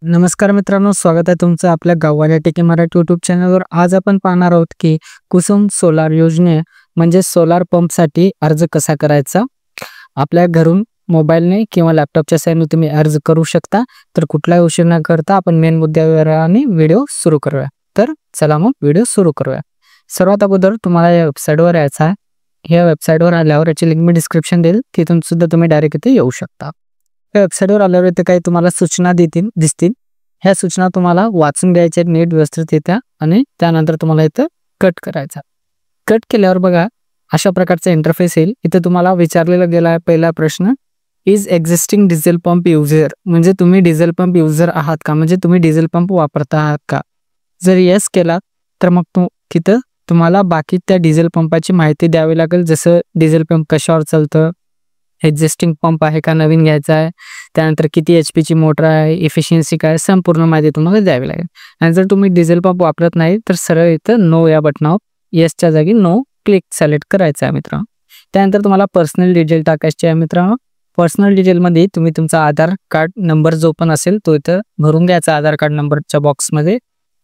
नमस्कार मित्रांनो, स्वागत आहे तुमचं आपल्या गाववाल्या टेकी मराठी यूट्यूब चॅनलवर. आज आपण पाहणार आहोत की कुसुम सोलार योजने म्हणजे सोलार पंपसाठी अर्ज कसा करायचा. आपल्या घरून मोबाईलने किंवा लॅपटॉपच्या सहाय्याने तुम्ही अर्ज करू शकता. तर कुठलाही उशीर न करता आपण मेन मुद्द्यावर आणि व्हिडिओ सुरू करूया. तर चला मग व्हिडिओ सुरू करूया. सर्वात अगोदर तुम्हाला या वेबसाईटवर यायचं आहे. या वेबसाईटवर आल्यावर याची लिंक मी डिस्क्रिप्शन देईल, तिथून सुद्धा तुम्ही डायरेक्ट इथे येऊ शकता. या वेबसाईटवर आल्यावर इथे काही तुम्हाला सूचना दिसतील. ह्या सूचना तुम्हाला वाचून घ्यायच्या नीट व्यवस्थित येत्या आणि त्यानंतर तुम्हाला इथं कट करायचा. कट केल्यावर बघा अशा प्रकारचा इंटरफेस येईल. इथे तुम्हाला विचारलेला गेला आहे पहिला प्रश्न, is existing diesel pump user, म्हणजे तुम्ही डिझेल पंप युजर आहात का, म्हणजे तुम्ही डिझेल पंप वापरता आहात का. जर येस केला तर मग तिथं तुम्हाला बाकी त्या डिझेल पंपाची माहिती द्यावी लागेल. जसं डिझेल पंप कशावर चालतं, एक्झिस्टिंग पंप आहे का, नवीन घ्यायचा आहे, त्यानंतर किती HP ची मोटर आहे, इफिशियन्सी काय, संपूर्ण माहिती तुम्हाला द्यावी लागेल. आणि जर तुम्ही डिझेल पंप वापरत नाही तर सरळ इथं नो या बटनावर येसच्या जागी नो क्लिक सिलेक्ट करायचं आहे मित्रांनो. त्यानंतर तुम्हाला पर्सनल डिटेल टाकायचे आहे मित्रांनो. पर्सनल डिटेलमध्ये तुम्ही तुमचा आधार कार्ड नंबर जो पण असेल तो इथं भरून द्यायचा आधार कार्ड नंबरच्या बॉक्समध्ये.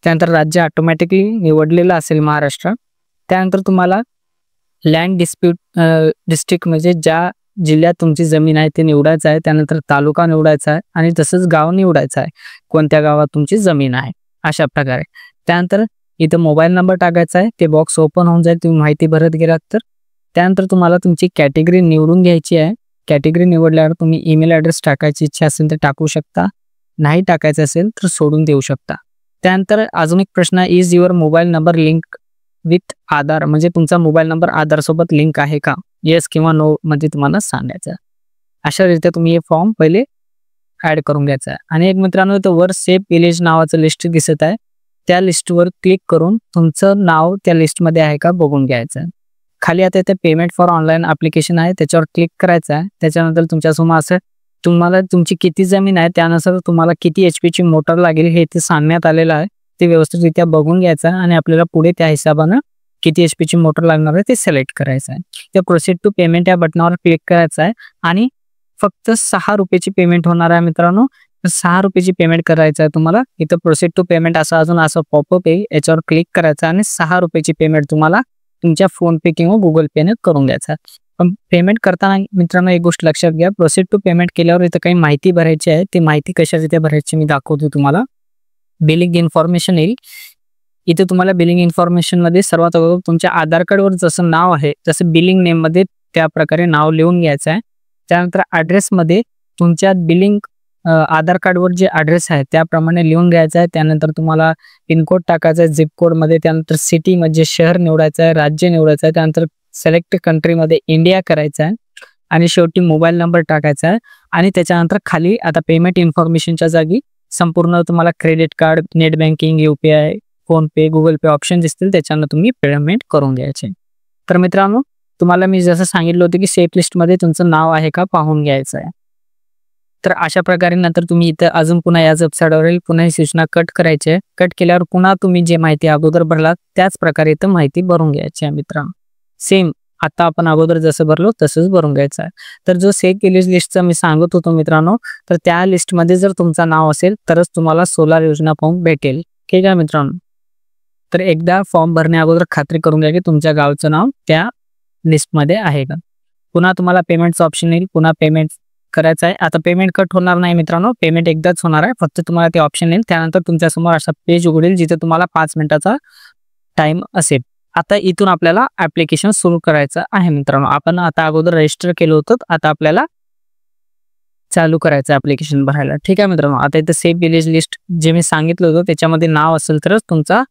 त्यानंतर राज्य ऑटोमॅटिकली निवडलेलं असेल महाराष्ट्र. त्यानंतर तुम्हाला लँड डिस्ट्रिक्ट म्हणजे ज्या जिल्ह्यात तुमची जमीन आहे ते निवडायचं आहे. त्यानंतर तालुका निवडायचा आहे आणि तसंच गाव निवडायचं आहे, कोणत्या गावात तुमची जमीन आहे अशा प्रकारे. त्यानंतर इथं मोबाईल नंबर टाकायचा आहे. ते बॉक्स ओपन होऊन जाईल तुम्ही माहिती भरत गेलात तर. त्यानंतर तुम्हाला तुमची कॅटेगरी निवडून घ्यायची आहे. कॅटेगरी निवडल्यावर तुम्ही ईमेल ॲड्रेस टाकायची इच्छा असेल तर टाकू शकता, नाही टाकायचं असेल तर सोडून देऊ शकता. त्यानंतर अजून एक प्रश्न, is your mobile number link with Aadhaar, म्हणजे तुमचा मोबाईल नंबर आधारसोबत लिंक आहे का. येस किंवा नो मध्ये तुम्हाला सांगायचं. अशा रीत्या तुम्ही हे फॉर्म पहिले ॲड करून घ्यायचा आहे. आणि एक मित्रांनो इथं वर सेफ विलेज नावाचं लिस्ट दिसत आहे, त्या लिस्टवर क्लिक करून तुमचं नाव त्या लिस्टमध्ये आहे का बघून घ्यायचं आहे. खाली आता इथे पेमेंट फॉर ऑनलाईन ॲप्लिकेशन आहे, त्याच्यावर क्लिक करायचं आहे. त्याच्यानंतर तुमच्यासमोर असं तुम्हाला तुमची किती जमीन आहे त्यानुसार तुम्हाला किती HP ची मोटर लागेल हे इथे सांगण्यात आलेलं आहे. ते व्यवस्थितरित्या बघून घ्यायचं आहे आणि आपल्याला पुढे त्या हिशोबानं किती HP ची मोटर लागणार आहे ते सिलेक्ट करायचं आहे. त्या प्रोसीड टू पेमेंट या बटनावर क्लिक करायचं आहे आणि फक्त 6 रुपयाची पेमेंट होणार आहे मित्रांनो. 6 रुपयाची पेमेंट करायचं आहे तुम्हाला. इथं प्रोसीड टू पेमेंट असं पॉपअप आहे, याच्यावर क्लिक करायचं आणि 6 रुपयाची पेमेंट तुम्हाला तुमच्या फोनपे किंवा गुगल पेने करून द्यायचा. पण पेमेंट करताना मित्रांनो एक गोष्ट लक्षात घ्या, प्रोसीड टू पेमेंट केल्यावर इथं काही माहिती भरायची आहे. ती माहिती कशासाठी भरायची मी दाखवतो तुम्हाला. बिलिंग इन्फॉर्मेशन येईल. इथे तुम्हाला बिलिंग इन्फॉर्मेशनमध्ये सर्वात अगोदर तुमच्या आधार कार्डवर जसं नाव आहे जसं बिलिंग नेममध्ये त्या प्रकारे नाव लिहून घ्यायचं आहे. त्यानंतर ॲड्रेसमध्ये तुमच्या बिलिंग आधार कार्डवर जे ॲड्रेस आहे त्याप्रमाणे लिहून घ्यायचं आहे. त्यानंतर तुम्हाला पिनकोड टाकायचा आहे, झिप कोडमध्ये. त्यानंतर सिटी म्हणजे शहर निवडायचं आहे, राज्य निवडायचं आहे. त्यानंतर सिलेक्ट कंट्रीमध्ये इंडिया करायचं आहे आणि शेवटी मोबाईल नंबर टाकायचा आहे. आणि त्याच्यानंतर खाली आता पेमेंट इन्फॉर्मेशनच्या जागी संपूर्ण तुम्हाला credit card, net banking, UPI, PhonePe, Google Pay option दिसतील, त्याच्यानं तुम्ही पेमेंट करून घ्यायचे. तर मित्रांनो तुम्हाला मी जसं सांगितलं होतं की सेफ लिस्टमध्ये तुमचं नाव आहे का पाहून घ्यायचं आहे. तर अशा प्रकारे नंतर तुम्ही इथं अजून पुन्हा याच वेबसाईटवरील पुन्हा ही सूचना कट करायची आहे. कट केल्यावर पुन्हा तुम्ही जे माहिती अगोदर भरलात त्याच प्रकारे इथं माहिती भरून घ्यायची आहे मित्रांनो. सेम आता आपण अगोदर जसं भरलो तसंच भरून घ्यायचं आहे. तर जो सेफ विलेज लिस्टचा मी सांगत होतो मित्रांनो, तर त्या लिस्टमध्ये जर तुमचं नाव असेल तरच तुम्हाला सोलार योजना पंप भेटेल. ठीक आहे मित्रांनो. तर एकदा फॉर्म भरण्या अगोदर खात्री करून घ्या की तुमच्या गावचं नाव त्या लिस्टमध्ये आहे का. पुन्हा तुम्हाला पेमेंटचं ऑप्शन येईल, पुन्हा पेमेंट करायचं आहे. आता पेमेंट कट होणार नाही मित्रांनो, पेमेंट एकदाच होणार आहे. फक्त तुम्हाला ते ऑप्शन येईल. त्यानंतर तुमच्यासमोर असा पेज उघडेल जिथे तुम्हाला 5 मिनिटाचा टाइम असेल. आता इथून आपल्याला ॲप्लिकेशन सुरू करायचं आहे मित्रांनो. आपण आता अगोदर रजिस्टर केलं होतं, आता आपल्याला चालू करायचं ॲप्लिकेशन भरायला. ठीक आहे मित्रांनो. आता इथं सेफ विलेज लिस्ट जे मी सांगितलं होतं त्याच्यामध्ये नाव असेल तरच तुमचा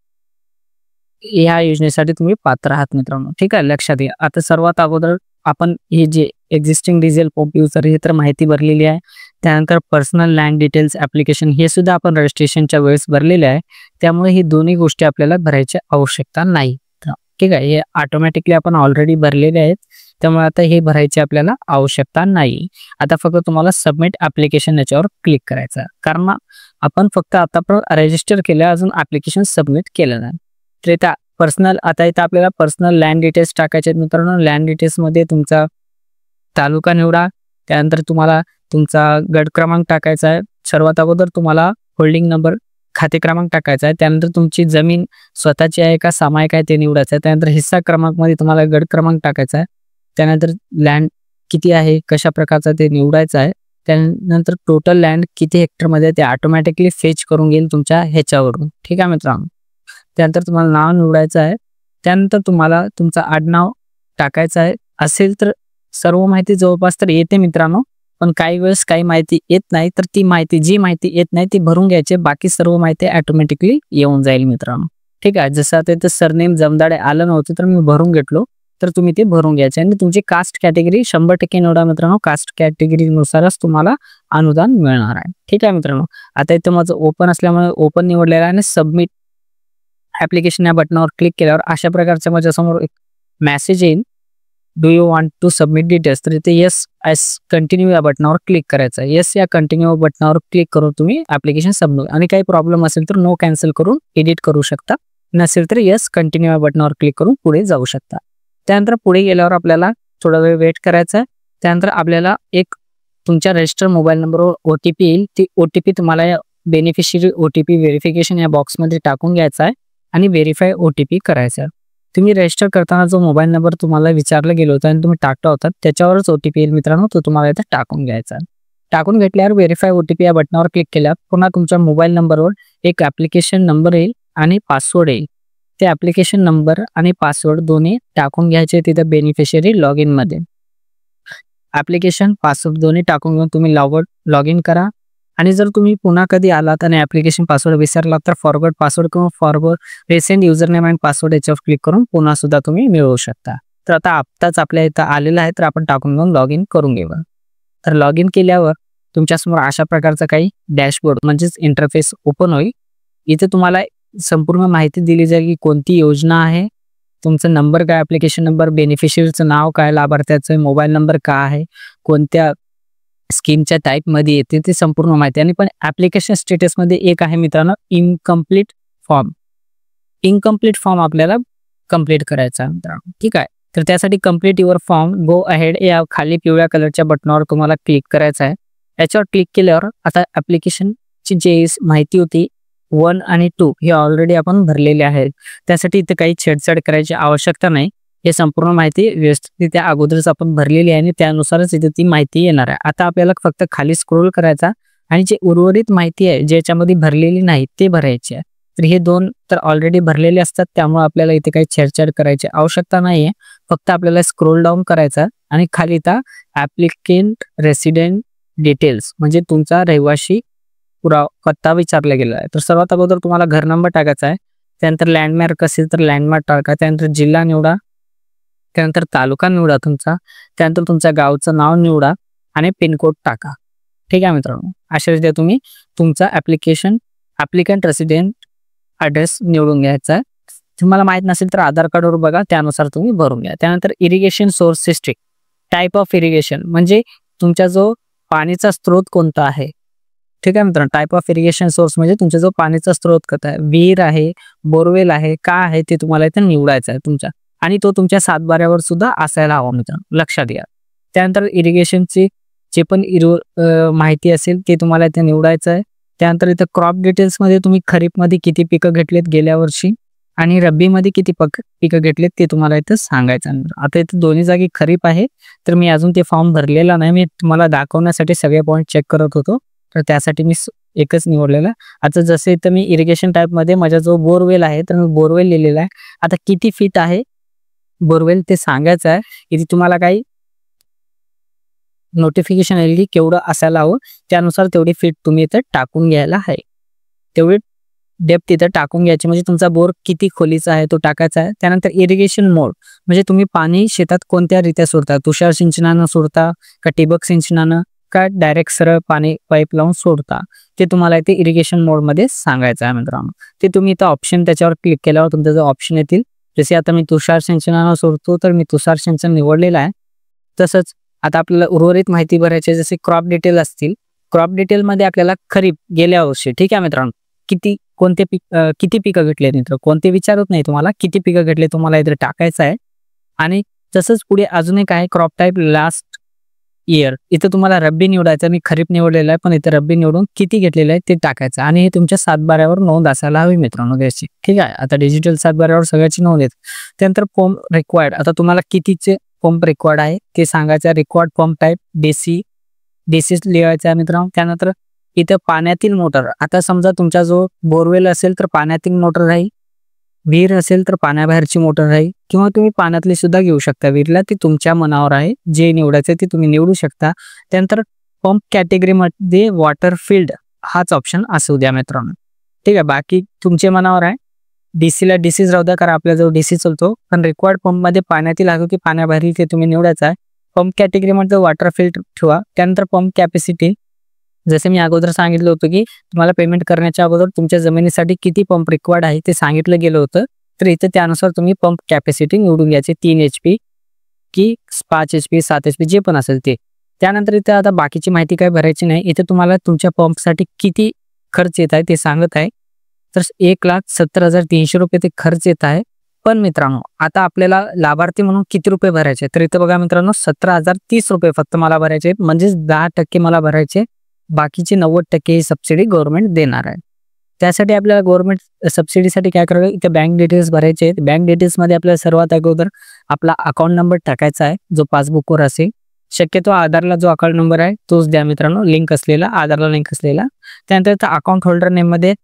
ह्या योजनेसाठी तुम्ही पात्र आहात मित्रांनो. ठीक आहे, लक्षात घ्या. आता सर्वात अगोदर आपण हे जे एक्झिस्टिंग डिझेल पंप युजर हे तर माहिती भरलेली आहे. त्यानंतर पर्सनल लँड डिटेल्स ॲप्लिकेशन हे सुद्धा आपण रजिस्ट्रेशनच्या वेळेस भरलेले आहे. त्यामुळे ही दोन्ही गोष्टी आपल्याला भरायची आवश्यकता नाही. ठीक आहे, हे ऑटोमॅटिकली आपण ऑलरेडी भरलेले आहेत, त्यामुळे आता हे भरायची आपल्याला आवश्यकता नाही. आता फक्त तुम्हाला सबमिट ॲप्लिकेशन याच्यावर क्लिक करायचं, कारण आपण फक्त आता रजिस्टर केलं, अजून ॲप्लिकेशन सबमिट केलं नाही. तर इथं पर्सनल आता इथं आपल्याला पर्सनल लँड डिटेल्स टाकायचे आहेत मित्रांनो. लँड डिटेल्समध्ये तुमचा तालुका निवडा. त्यानंतर तुम्हाला तुमचा गट क्रमांक टाकायचा आहे. सर्वात अगोदर तुम्हाला होल्डिंग नंबर, खाते क्रमांक टाकायचा आहे. त्यानंतर तुमची जमीन स्वतःची आहे का सामायिक आहे ते निवडायचं आहे. त्यानंतर हिस्सा क्रमांकमध्ये तुम्हाला गट क्रमांक टाकायचा आहे. त्यानंतर लँड किती आहे, कशा प्रकारचा ते निवडायचं आहे. त्यानंतर टोटल लँड किती हेक्टरमध्ये ते ऑटोमॅटिकली फेच करून घेईल तुमच्या ह्याच्यावरून. ठीक आहे मित्रांनो. त्यानंतर तुम्हाला नाव निवडायचं आहे. त्यानंतर तुम्हाला तुमचं आडनाव टाकायचं आहे. असेल तर सर्व माहिती जवळपास तर येते मित्रांनो, पण काही वेळेस काही माहिती येत नाही, तर ती माहिती जी माहिती येत नाही ती भरून घ्यायची. बाकी सर्व माहिती ऑटोमॅटिकली येऊन जाईल मित्रांनो. ठीक आहे. जसं आता इथं सरनेम जमदाडे आलं नव्हतं तर मी भरून घेतलो, तर तुम्ही ते भरून घ्यायचे. आणि तुमची कास्ट कॅटेगरी 100% निवडा मित्रांनो. कास्ट कॅटेगरीनुसारच तुम्हाला अनुदान मिळणार आहे. ठीक आहे मित्रांनो. आता इथं माझं ओपन असल्यामुळे ओपन निवडलेलं आहे आणि सबमिट ॲप्लिकेशन या बटनावर क्लिक केल्यावर अशा प्रकारच्या माझ्यासमोर एक मेसेज येईल, do you want to submit details. तर इथे येस एस कंटिन्यू या बटनावर क्लिक करायचं आहे. येस या कंटिन्यू बटनावर क्लिक करून तुम्ही ॲप्लिकेशन सबमिट, आणि काही प्रॉब्लेम असेल तर नो कॅन्सल करून एडिट करू शकता. नसेल तर येस कंटिन्यू या बटनावर क्लिक करून पुढे जाऊ शकता. त्यानंतर पुढे गेल्यावर आपल्याला थोडा वेळ वेट करायचा आहे. त्यानंतर आपल्याला एक तुमच्या रजिस्टर मोबाईल नंबरवर OTP येईल. ती OTP तुम्हाला या बेनिफिशियरी OTP व्हेरिफिकेशन या बॉक्समध्ये टाकून घ्यायचा आहे आणि व्हेरीफाय OTP करायचा आहे. तुम्ही रजिस्टर करताना जो मोबाईल नंबर तुम्हाला विचारला गेलो होता आणि तुम्ही टाकला होता त्याच्यावरच OTP येईल मित्रांनो, तो तुम्हाला इथे टाकून घ्यायचा आहे. टाकून घेतल्यावर व्हेरीफाय OTP या बटनावर क्लिक केल्यावर पुन्हा तुमच्या मोबाईल नंबरवर एक ॲप्लिकेशन नंबर येईल आणि पासवर्ड येईल. ते ॲप्लिकेशन नंबर आणि पासवर्ड दोन्ही टाकून घ्यायचे तिथे बेनिफिशियरी लॉग इनमध्ये. ॲप्लिकेशन पासवर्ड दोन्ही टाकून घेऊन तुम्ही लॉग इन करा. आणि जर तुम्ही पुन्हा कधी आलात आणि ॲप्लिकेशन पासवर्ड विसरलात तर फॉरवर्ड पासवर्ड किंवा forward recent user name and password याच्यावर क्लिक करून पुन्हा सुद्धा तुम्ही मिळवू शकता. तर आता आत्ताच आपल्या इथं आलेला आहे, तर आपण टाकून घेऊन लॉग इन करून घेऊ. तर लॉग इन केल्यावर तुमच्यासमोर अशा प्रकारचा काही डॅशबोर्ड म्हणजेच इंटरफेस ओपन होईल. इथे तुम्हाला संपूर्ण माहिती दिली जाईल की कोणती योजना आहे, तुमचा नंबर काय, ॲप्लिकेशन नंबर, बेनिफिशियरीचं नाव काय, लाभार्थ्याचं मोबाईल नंबर काय आहे, कोणत्या स्कीमच्या टाईपमध्ये येते ते संपूर्ण माहिती. आणि पण ॲप्लिकेशन स्टेटसमध्ये एक आहे मित्रांनो, इनकम्प्लीट फॉर्म. इनकम्प्लीट फॉर्म आपल्याला कंप्लीट करायचा आहे मित्रांनो. ठीक आहे. तर त्यासाठी complete your form go ahead या खाली पिवळ्या कलरच्या बटनावर तुम्हाला क्लिक करायचं आहे. याच्यावर क्लिक केल्यावर आता ॲप्लिकेशनची जी माहिती होती 1 आणि 2 हे ऑलरेडी आपण भरलेले आहेत. त्यासाठी इथे काही छेडछाड करायची आवश्यकता नाही. हे संपूर्ण माहिती व्यवस्थित अगोदरच आपण भरलेली आहे आणि त्यानुसारच इथे ती माहिती येणार आहे. आता आपल्याला फक्त खाली स्क्रोल करायचा आणि जे उर्वरित माहिती आहे ज्याच्यामध्ये भरलेली नाही ते भरायची आहे. तर हे 2 तर ऑलरेडी भरलेले असतात, त्यामुळे आपल्याला इथे काही छेडछाड करायची आवश्यकता नाही आहे. फक्त आपल्याला स्क्रोल डाऊन करायचा आणि खाली इथं ॲप्लिकेंट रेसिडेंट डिटेल्स म्हणजे तुमचा रहिवाशी पत्ता विचारला गेला आहे. तर सर्वात अगोदर तुम्हाला घर नंबर टाकायचा आहे. त्यानंतर लँडमार्क असेल तर लँडमार्क टाका. त्यानंतर जिल्हा निवडा. त्यानंतर तालुका निवडा तुमचा. त्यानंतर तुमच्या गावचं नाव निवडा आणि पिनकोड टाका. ठीक आहे मित्रांनो. अशा रीतीने तुम्ही तुमचा ॲप्लिकंट रेसिडेंट ॲड्रेस निवडून घ्यायचा आहे. तुम्हाला माहीत नसेल तर आधार कार्डवर बघा, त्यानुसार तुम्ही भरून घ्या. त्यानंतर irrigation source history, type of irrigation म्हणजे तुमचा जो पाणीचा स्रोत कोणता आहे. ठीक आहे मित्रांनो. टाईप ऑफ इरिगेशन सोर्स म्हणजे तुमचा जो पाणीचा स्रोत कोणता आहे, विहीर आहे, बोरवेल आहे, का आहे ते तुम्हाला इथे निवडायचं आहे तुमच्या, आणि तो तुमच्या सातबाऱ्यावर सुद्धा असायला हवा मित्रांनो, लक्षात घ्या. त्यानंतर इरिगेशनची जे पण माहिती असेल ते तुम्हाला इथे निवडायचं आहे. त्यानंतर इथं क्रॉप डिटेल्समध्ये तुम्ही खरीपमध्ये किती पिकं घेतलेत गेल्या वर्षी आणि रब्बीमध्ये किती पिकं घेतलेत ते तुम्हाला इथं सांगायचं आहे. आता इथे दोन्ही जागी खरीप आहे, तर मी अजून ते फॉर्म भरलेला नाही. मी तुम्हाला दाखवण्यासाठी सगळे पॉईंट चेक करत होतो, तर त्यासाठी मी एकच निवडलेला. आता जसे इथं मी इरिगेशन टाईपमध्ये माझा जो बोरवेल आहे तर मी बोरवेल लिहिलेला आहे. आता किती फीट आहे बोरवेल ते सांगायचं आहे. इथे तुम्हाला काही नोटिफिकेशन येईल की केवढं असायला हवं, त्यानुसार तेवढी फीट तुम्ही इथं टाकून घ्यायला आहे. तेवढी डेप्थ इथं टाकून घ्यायची, म्हणजे तुमचा बोर किती खोलीचा आहे तो टाकायचा आहे. त्यानंतर इरिगेशन मोड म्हणजे तुम्ही पाणी शेतात कोणत्या रीत्या सोडता, तुषार सिंचनानं सोडता का ठिबक सिंचनानं का डायरेक्ट सरळ पाणी पाईप लावून सोडता, ते तुम्हाला इथे इरिगेशन मोडमध्ये सांगायचं आहे मित्रांनो. ते तुम्ही इथं ऑप्शन त्याच्यावर क्लिक केल्यावर तुमचा जो ऑप्शन येतील, जसे आता मी तुषार सिंचनानं सोडतो तर मी तुषार सिंचन निवडलेलं आहे. तसंच आता आपल्याला उर्वरित माहिती भरायची, जसे क्रॉप डिटेल असतील. क्रॉप डिटेलमध्ये आपल्याला खरीप गेल्या वर्षी, ठीक आहे मित्रांनो, किती पिकं घेतले मित्र, कोणते विचारत नाही तुम्हाला, किती पिकं घेतले तुम्हाला इथे टाकायचं आहे. आणि तसंच पुढे अजून एक आहे क्रॉप टाईप लास्ट इयर, इथं तुम्हाला रब्बी निवडायचं. मी खरीप निवडलेलं आहे, पण इथं रब्बी निवडून किती घेतलेलं आहे ते टाकायचं आणि हे तुमच्या सातबाऱ्यावर नोंद असायला हवी मित्रांनो त्याची. ठीक आहे, आता डिजिटल सातबाऱ्यावर सगळ्याची नोंद येते. त्यानंतर फॉर्म रिक्वायर्ड, आता तुम्हाला कितीचे पंप रिक्वायर्ड आहे ते सांगायचं. रिक्वायर्ड पंप टाईप डीसी लिहायचं आहे मित्रांनो. त्यानंतर इथं पाण्यातील मोटर, आता समजा तुमचा जो बोरवेल असेल तर पाण्यातील मोटर राहील, विहीर असेल तर पाण्याबाहेरची मोटर राहील, किंवा तुम्ही पाण्यातली सुद्धा घेऊ शकता विहीरला. ती तुमच्या मनावर आहे, जे निवडायचं ते तुम्ही निवडू शकता. त्यानंतर पंप कॅटेगरीमध्ये वॉटर फील्ड हाच ऑप्शन असू द्या मित्रांनो. ठीक आहे, बाकी तुमच्या मनावर आहे. डीसीला डीसीच राहू द्या, कारण आपल्याजवळ डीसी चालतो. पण रिक्वायर्ड पंपमध्ये पाण्यातील आहे की पाण्याबाहेरील ते तुम्ही निवडायचं आहे. पंप कॅटेगरीमध्ये वॉटर फील्ड ठेवा. त्यानंतर पंप कॅपॅसिटी, जसे मी अगोदर सांगितलं होतं की तुम्हाला पेमेंट करण्याच्या अगोदर तुमच्या जमिनीसाठी किती पंप रिक्वायर्ड आहे ते सांगितलं गेलं होतं. तर इथं त्यानुसार तुम्ही पंप कॅपॅसिटी निवडून घ्यायचे, 3 HP की 5 HP 7 HP जे पण असेल ते. त्यानंतर इथं आता बाकीची माहिती काय भरायची नाही. इथे तुम्हाला तुमच्या पंपसाठी किती खर्च येत आहे ते सांगत आहे. तर 1,70,300 रुपये ते खर्च येत आहे. पण मित्रांनो आता आपल्याला लाभार्थी म्हणून किती रुपये भरायचे, तर इथं बघा मित्रांनो 17,030 रुपये फक्त मला भरायचे, म्हणजेच 10% मला भरायचे. बाकीचे 90% ही सबसिडी गव्हर्नमेंट देणार आहे. त्यासाठी आपल्याला गव्हर्नमेंट सबसिडीसाठी काय करावं, इथे बँक डिटेल्स भरायचे आहेत. बँक डिटेल्समध्ये आपल्याला सर्वात अगोदर आपला अकाउंट नंबर टाकायचा आहे, जो पासबुकवर असेल. शक्यतो आधारला जो अकाउंट नंबर आहे तोच द्या मित्रांनो, लिंक असलेला, आधारला लिंक असलेला. त्यानंतर अकाउंट होल्डर नेममध्ये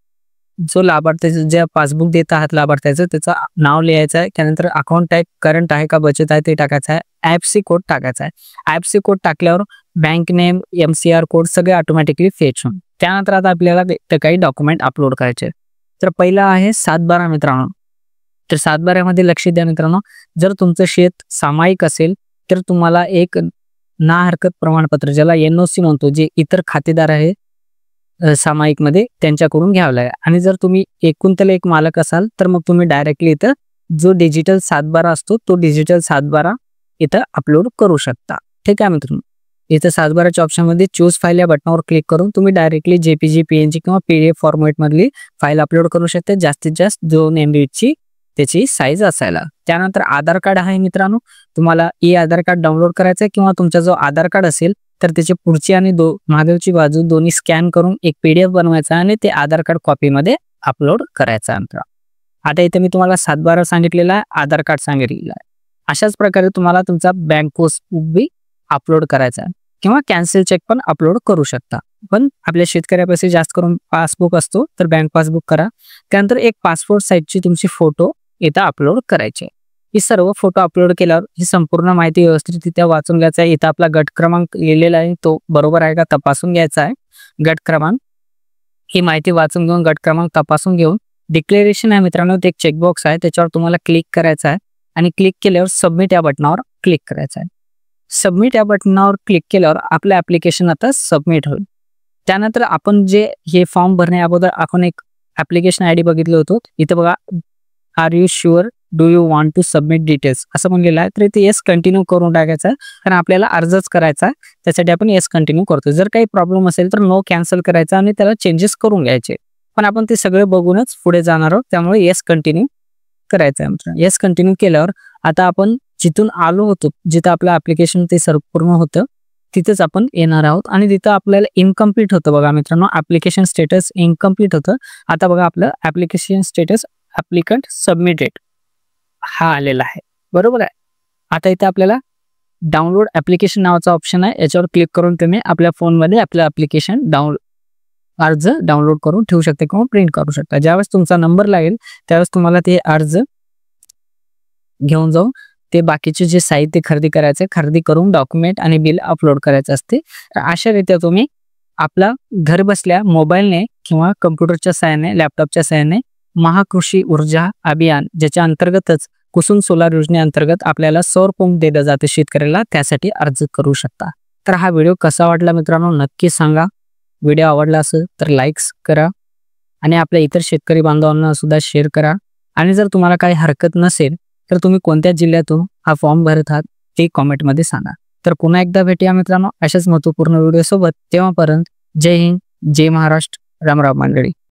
जो लाभार्थ्याचं जे पासबुक देत आहात लाभार्थ्याचं त्याचं नाव लिहायचं आहे. त्यानंतर अकाउंट टाईप करंट आहे का बचत आहे ते टाकायचं आहे. IFSC कोड टाकायचा आहे. IFSC कोड टाकल्यावर बँक नेम, MCR कोड सगळे ऑटोमॅटिकली फेच होऊन. त्यानंतर आता आपल्याला काही डॉक्युमेंट अपलोड करायचे. तर पहिला आहे 7/12 मित्रांनो. तर 7/12 लक्ष द्या मित्रांनो, जर तुमचं शेत सामायिक असेल तर तुम्हाला एक ना हरकत प्रमाणपत्र, ज्याला NOC म्हणतो, जे इतर खातेदार आहे सामायिकमध्ये त्यांच्याकडून घ्यावं लागेल. आणि जर तुम्ही एकूण एक मालक असाल तर मग तुम्ही डायरेक्टली इथं जो डिजिटल 7/12 असतो तो डिजिटल 7/12 इथं अपलोड करू शकता. ठीक आहे मित्रांनो, इथं 7/12च्या ऑप्शनमध्ये चूज फाईल या बटनावर क्लिक करून तुम्ही डायरेक्टली JPG, PNG किंवा PDF फॉर्मॅटमधली फाईल अपलोड करू शकता. जास्तीत जास्त 2 MBची त्याची साईज असायला. त्यानंतर आधार कार्ड आहे मित्रांनो, तुम्हाला आधार कार्ड डाउनलोड करायचं आहे, किंवा तुमचा जो आधार कार्ड असेल तर त्याची पुढची आणि मागची बाजू दोन्ही स्कॅन करून एक PDF बनवायचा आणि ते आधार कार्ड कॉपीमध्ये अपलोड करायचं आहे. आता इथे मी तुम्हाला 7/12 सांगितलेला आहे, आधार कार्ड सांगितलेलं आहे. अशाच प्रकारे तुम्हाला तुमचा बँक पासबुक बी अपलोड करायचा आहे, किंवा कॅन्सल चेक पण अपलोड करू शकता. पण आपल्या शेतकऱ्यापाशी जास्त करून पासबुक असतो, तर बँक पासबुक करा. त्यानंतर एक पासपोर्ट साईजची तुमची फोटो इथं अपलोड करायचे. ही सर्व फोटो अपलोड केल्यावर ही संपूर्ण माहिती व्यवस्थितरित्या वाचून घ्यायचा आहे. इथं आपला गट क्रमांक लिहिलेला आहे तो बरोबर आहे का तपासून घ्यायचा आहे. गट क्रमांक ही माहिती वाचून घेऊन गट क्रमांक तपासून घेऊन डिक्लेरेशन आहे मित्रांनो, ते एक चेकबॉक्स आहे त्याच्यावर तुम्हाला क्लिक करायचं आहे. आणि क्लिक केल्यावर सबमिट या बटनावर क्लिक करायचं आहे. सबमिट या बटनावर क्लिक केल्यावर आपलं ॲप्लिकेशन आता सबमिट होईल. त्यानंतर आपण जे हे फॉर्म भरण्या अगोदर आपण एक ॲप्लिकेशन ID बघितलं होतं. इथं बघा, are you sure, do you want to submit details असं म्हणलेलं आहे. तर इथे येस कंटिन्यू करून टाकायचं, कारण आपल्याला अर्जच करायचा आहे. त्यासाठी आपण येस कंटिन्यू करतो. जर काही प्रॉब्लेम असेल तर नो कॅन्सल करायचा आणि त्याला चेंजेस करून घ्यायचे. पण आपण ते सगळे बघूनच पुढे जाणार आहोत, त्यामुळे येस कंटिन्यू करायचं आहे मित्रांनो. येस कंटिन्यू केल्यावर आता आपण जिथून आलो होतो, जिथं आपलं ॲप्लिकेशन ते पूर्ण होतं तिथंच आपण येणार आहोत. आणि तिथं आपल्याला इनकम्प्लीट होतं बघा मित्रांनो, ॲप्लिकेशन स्टेटस इनकम्प्लीट होतं. आता बघा आपलं ॲप्लिकेशन स्टेटस ॲप्लिकंट सबमिटेड हा आलेला आहे, बरोबर आहे. आता इथे आपल्याला डाउनलोड ॲप्लिकेशन नावाचा ऑप्शन आहे, याच्यावर क्लिक करून तुम्ही आपल्या फोनमध्ये आपलं ॲप्लिकेशन अर्ज डाउनलोड करून ठेवू शकता किंवा प्रिंट करू शकता. ज्यावेळेस तुमचा नंबर लागेल त्यावेळेस तुम्हाला ते अर्ज घेऊन जाऊन ते बाकीचे जे साहित्य खरेदी करून डॉक्युमेंट आणि बिल अपलोड करायचं असते. अशा रीत्या तुम्ही आपला घर बसल्या मोबाईलने किंवा कम्प्युटरच्या सहाय्याने, लॅपटॉपच्या सहाय्याने महाकृषी ऊर्जा अभियान, ज्याच्या अंतर्गतच कुसुम सोलार योजनेअंतर्गत आपल्याला सौर पंप दिला जाते शेतकऱ्याला, त्यासाठी अर्ज करू शकता. तर हा व्हिडिओ कसा वाटला मित्रांनो नक्की सांगा. व्हिडिओ आवडला असेल तर लाईक्स करा आणि आपल्या इतर शेतकरी बांधवांना सुद्धा शेअर करा. आणि जर तुम्हाला काही हरकत नसेल तर तुम्ही कोणत्या जिल्ह्यातून हा फॉर्म भरत आहात ते कॉमेंटमध्ये सांगा. तर पुन्हा एकदा भेटूया मित्रांनो अशाच महत्त्वपूर्ण व्हिडिओ सोबत. तेव्हापर्यंत जय हिंद, जय महाराष्ट्र, राम राम मंडळी.